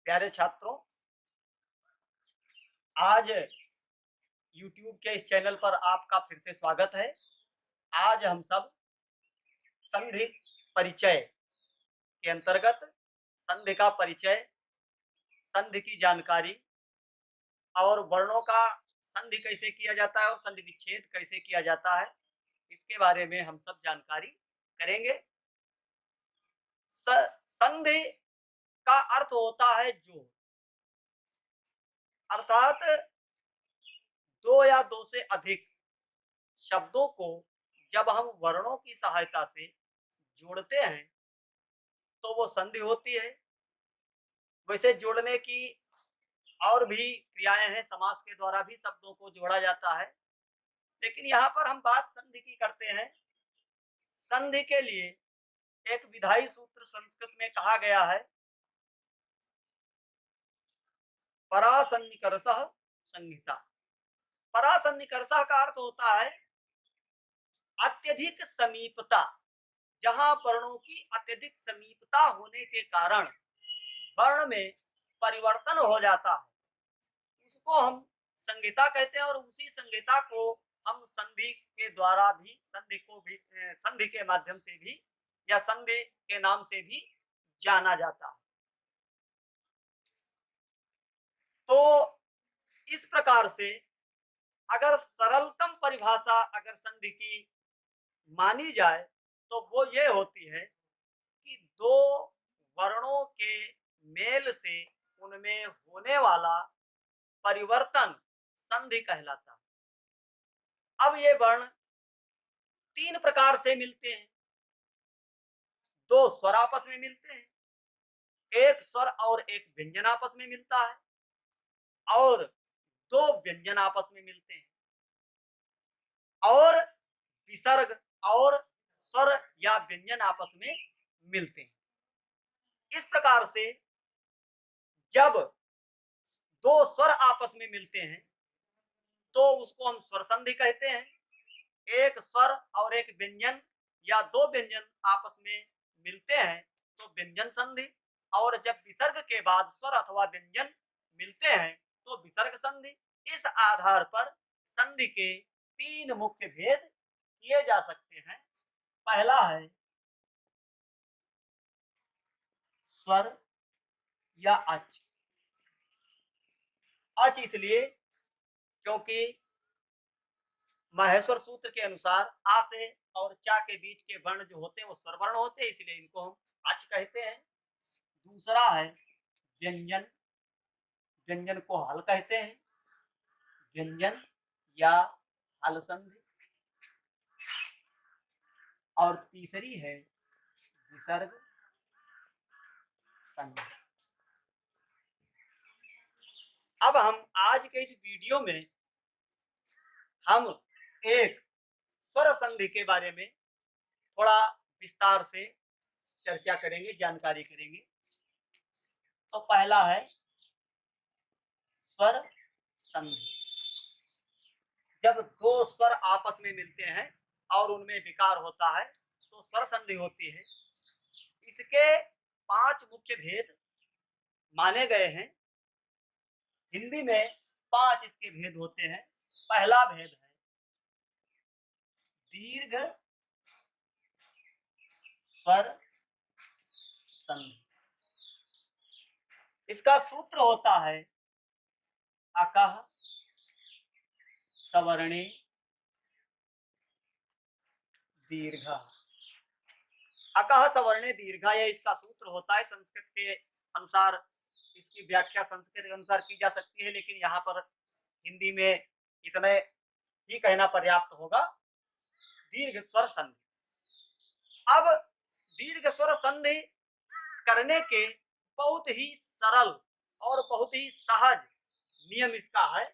प्यारे छात्रों, आज YouTube के इस चैनल पर आपका फिर से स्वागत है। आज हम सब संधि परिचय के अंतर्गत संधि का परिचय, संधि की जानकारी और वर्णों का संधि कैसे किया जाता है और संधि विच्छेद कैसे किया जाता है, इसके बारे में हम सब जानकारी करेंगे। संधि का अर्थ होता है जोड़, अर्थात दो या दो से अधिक शब्दों को जब हम वर्णों की सहायता से जोड़ते हैं तो वो संधि होती है। वैसे जोड़ने की और भी क्रियाएं हैं, समास के द्वारा भी शब्दों को जोड़ा जाता है, लेकिन यहाँ पर हम बात संधि की करते हैं। संधि के लिए एक विधायी सूत्र संस्कृत में कहा गया है, परासन्निकर्षः संहिता। परासन्निकर्षः का अर्थ होता है अत्यधिक समीपता, जहां वर्णों की अत्यधिक समीपता होने के कारण वर्ण में परिवर्तन हो जाता है, उसको हम संहिता कहते हैं। और उसी संहिता को हम संधि के द्वारा भी, संधि को भी संधि के माध्यम से भी या संधि के नाम से भी जाना जाता है। तो इस प्रकार से अगर सरलतम परिभाषा अगर संधि की मानी जाए तो वो ये होती है कि दो वर्णों के मेल से उनमें होने वाला परिवर्तन संधि कहलाता है। अब ये वर्ण तीन प्रकार से मिलते हैं। दो स्वर आपस में मिलते हैं, एक स्वर और एक व्यंजन आपस में मिलता है, और दो व्यंजन आपस में मिलते हैं, और विसर्ग और स्वर या व्यंजन आपस में मिलते हैं। इस प्रकार से जब दो स्वर आपस में मिलते हैं तो उसको हम स्वर संधि कहते हैं। एक स्वर और एक व्यंजन या दो व्यंजन आपस में मिलते हैं तो व्यंजन संधि, और जब विसर्ग के बाद स्वर अथवा व्यंजन मिलते हैं तो विसर्ग संधि। इस आधार पर संधि के तीन मुख्य भेद किए जा सकते हैं। पहला है स्वर या अच। अच इसलिए क्योंकि माहेश्वर सूत्र के अनुसार आ से और चा के बीच के वर्ण जो होते हैं वो स्वर वर्ण होते हैं, इसलिए इनको हम अच कहते हैं। दूसरा है व्यंजन, व्यंजन को हल कहते हैं, व्यंजन या हल संधि। और तीसरी है विसर्ग संधि। अब हम आज के इस वीडियो में हम एक स्वर संधि के बारे में थोड़ा विस्तार से चर्चा करेंगे, जानकारी करेंगे। तो पहला है स्वर संधि। जब दो स्वर आपस में मिलते हैं और उनमें विकार होता है तो स्वर संधि होती है। इसके पांच मुख्य भेद माने गए हैं। हिंदी में पांच इसके भेद होते हैं। पहला भेद है दीर्घ स्वर संधि। इसका सूत्र होता है अकः सवर्णे दीर्घ। अकः सवर्णे दीर्घ, यह इसका सूत्र होता है। संस्कृत के अनुसार इसकी व्याख्या संस्कृत के अनुसार की जा सकती है, लेकिन यहाँ पर हिंदी में इतने ही कहना पर्याप्त होगा। दीर्घ स्वर संधि। अब दीर्घ स्वर संधि करने के बहुत ही सरल और बहुत ही सहज नियम इसका है।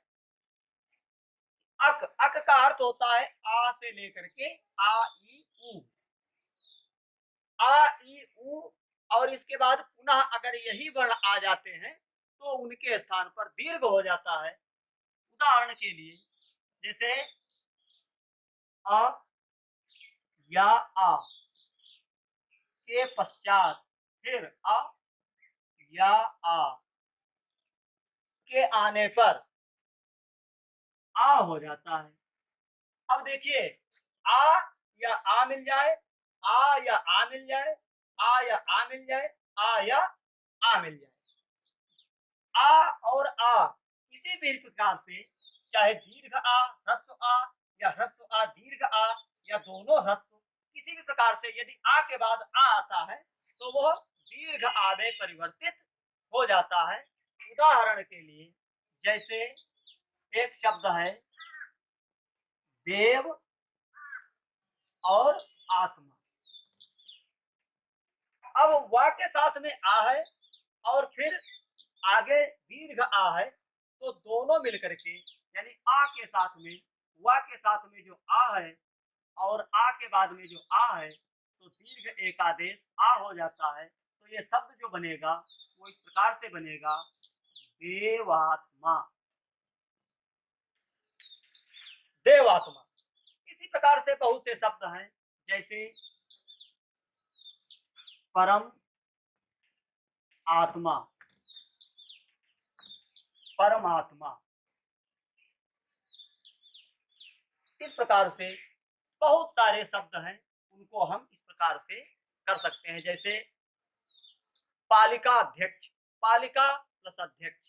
अक, अक का अर्थ होता है आ से लेकर के आ ई उ, आ ई उ, और इसके बाद पुनः अगर यही वर्ण आ जाते हैं तो उनके स्थान पर दीर्घ हो जाता है। उदाहरण के लिए जैसे अ या आ के पश्चात फिर अ या आ के आने पर आ हो जाता है। अब देखिए, आ या आ मिल जाए, आ या आ मिल जाए, आ या आ मिल जाए, आ या आ मिल जाए। आ और आ किसी भी प्रकार से, चाहे दीर्घ आ, ह्रस्व आ या ह्रस्व आ दीर्घ आ या दोनों ह्रस्व, किसी भी प्रकार से यदि आ के बाद आ आता है तो वह दीर्घ आ में परिवर्तित हो जाता है। उदाहरण के लिए, जैसे एक शब्द है देव और आत्मा। अब वा के साथ में आ है और फिर आगे दीर्घ आ है, तो दोनों मिलकर के यानी आ के साथ में वा के साथ में जो आ है और आ के बाद में जो आ है, तो दीर्घ एकादेश आ हो जाता है। तो ये शब्द जो बनेगा वो इस प्रकार से बनेगा, देवात्मा। देवात्मा। इसी प्रकार से बहुत से शब्द हैं, जैसे परम आत्मा, परमात्मा। इस प्रकार से बहुत सारे शब्द हैं, उनको हम इस प्रकार से कर सकते हैं। जैसे पालिका अध्यक्ष, पालिका प्लस अध्यक्ष।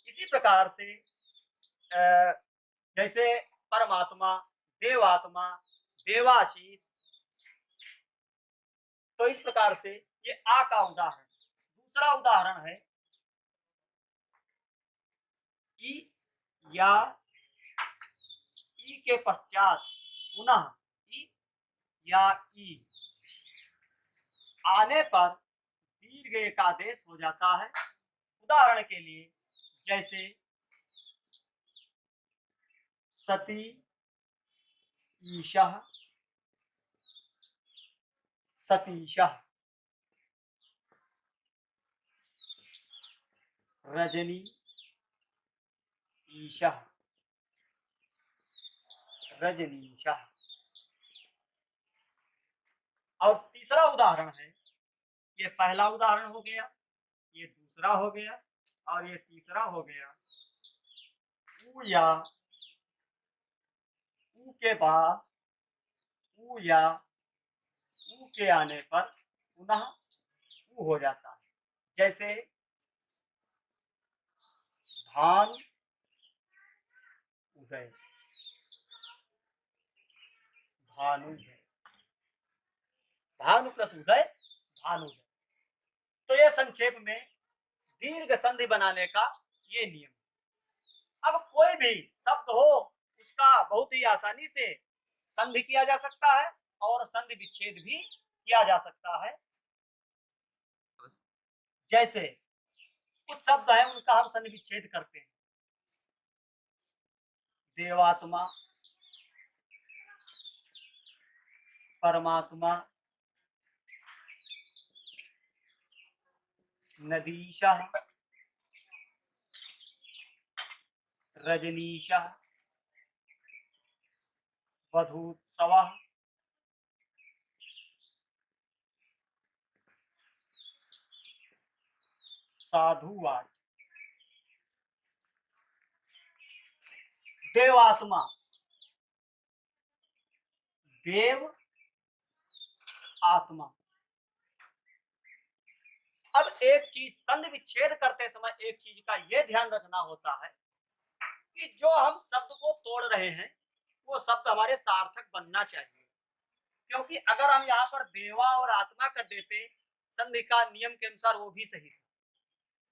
इसी प्रकार से जैसे परमात्मा, देवात्मा, देवाशीष। तो इस प्रकार से ये आ का उदाहरण। दूसरा उदाहरण है ई या ई के पश्चात पुनः ई या ई आने पर दीर्घ एकादेश हो जाता है। उदाहरण के लिए, जैसे सती ईशः, सतीशः। रजनी ईशः, रजनीशः। और तीसरा उदाहरण है, ये पहला उदाहरण हो गया, ये दूसरा हो गया और ये तीसरा हो गया। ऊ या ऊ के बाद ऊ या ऊ के आने पर पुनः ऊ हो जाता है। जैसे भान उदय, भानुदय। भानु प्लस उदय, भानुदय। तो ये संक्षेप में दीर्घ संधि बनाने का ये नियम। अब कोई भी शब्द हो उसका बहुत ही आसानी से संधि किया जा सकता है और संधि विच्छेद भी किया जा सकता है। जैसे कुछ शब्द है उनका हम संधि विच्छेद करते हैं। देवात्मा, परमात्मा, नदीशः, रजनीशः, वधूत्सवः, साधुवाच। देवात्मा, देव आत्मा। अब एक चीज संधि विच्छेद करते समय एक चीज का यह ध्यान रखना होता है कि जो हम शब्द को तोड़ रहे हैं वो शब्द हमारे सार्थक बनना चाहिए। क्योंकि अगर हम यहाँ पर देवा और आत्मा कर देते संधि का नियम के अनुसार वो भी सही था,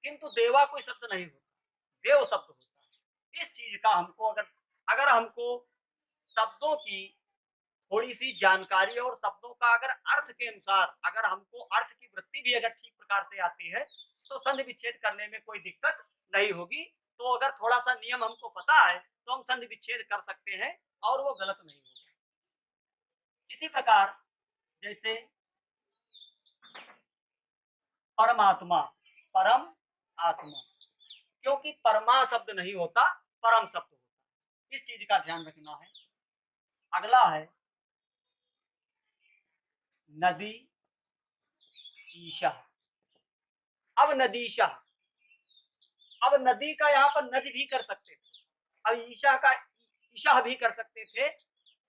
किंतु देवा कोई शब्द नहीं होता, देव शब्द होता है। इस चीज का हमको अगर अगर हमको शब्दों की थोड़ी सी जानकारी और शब्दों का अगर अर्थ के अनुसार अगर हमको अर्थ की वृत्ति भी अगर ठीक प्रकार से आती है तो संधि विच्छेद करने में कोई दिक्कत नहीं होगी। तो अगर थोड़ा सा नियम हमको पता है तो हम संधि विच्छेद कर सकते हैं और वो गलत नहीं होगा। इसी प्रकार जैसे परमात्मा, परम आत्मा, क्योंकि परमा शब्द नहीं होता, परम शब्द होता। इस चीज का ध्यान रखना है। अगला है नदी ईशा। अब नदीशा, अब नदी का यहाँ पर नदी भी कर सकते थे, अब ईशा का ईशा भी कर सकते थे,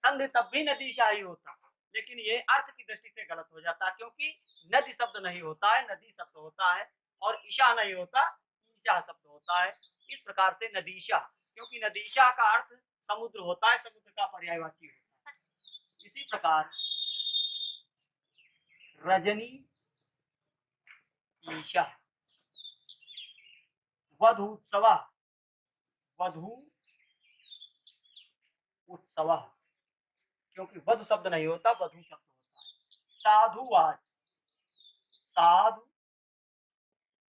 संधि तब भी नदीशा ही होता, लेकिन ये अर्थ की दृष्टि से गलत हो जाता, क्योंकि नदी शब्द नहीं होता है, नदी शब्द होता है, और ईशा नहीं होता, ईशा शब्द होता है। इस प्रकार से नदीशा, क्योंकि नदीशा का अर्थ समुद्र होता है, समुद्र का पर्यायवाची होता है। इसी प्रकार रजनी ईशा, वधु उत्सव, वधु उत्सव, क्योंकि वधु शब्द नहीं होता, वधु शब्द होता है। साधुवाच, साधु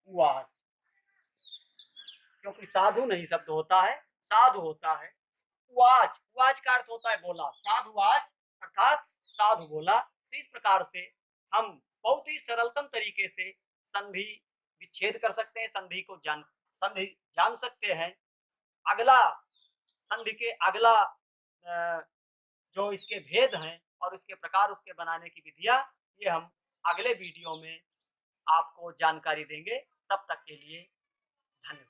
वाच, क्योंकि साधु नहीं शब्द होता है, साधु होता है। वाच, वाच का अर्थ होता है बोला, साधुवाच अर्थात साधु बोला। तो इस प्रकार से हम बहुत ही सरलतम तरीके से संधि विच्छेद कर सकते हैं, संधि जान सकते हैं। अगला संधि के अगला जो इसके भेद हैं और इसके प्रकार, उसके बनाने की विधियां, ये हम अगले वीडियो में आपको जानकारी देंगे। तब तक के लिए धन्यवाद।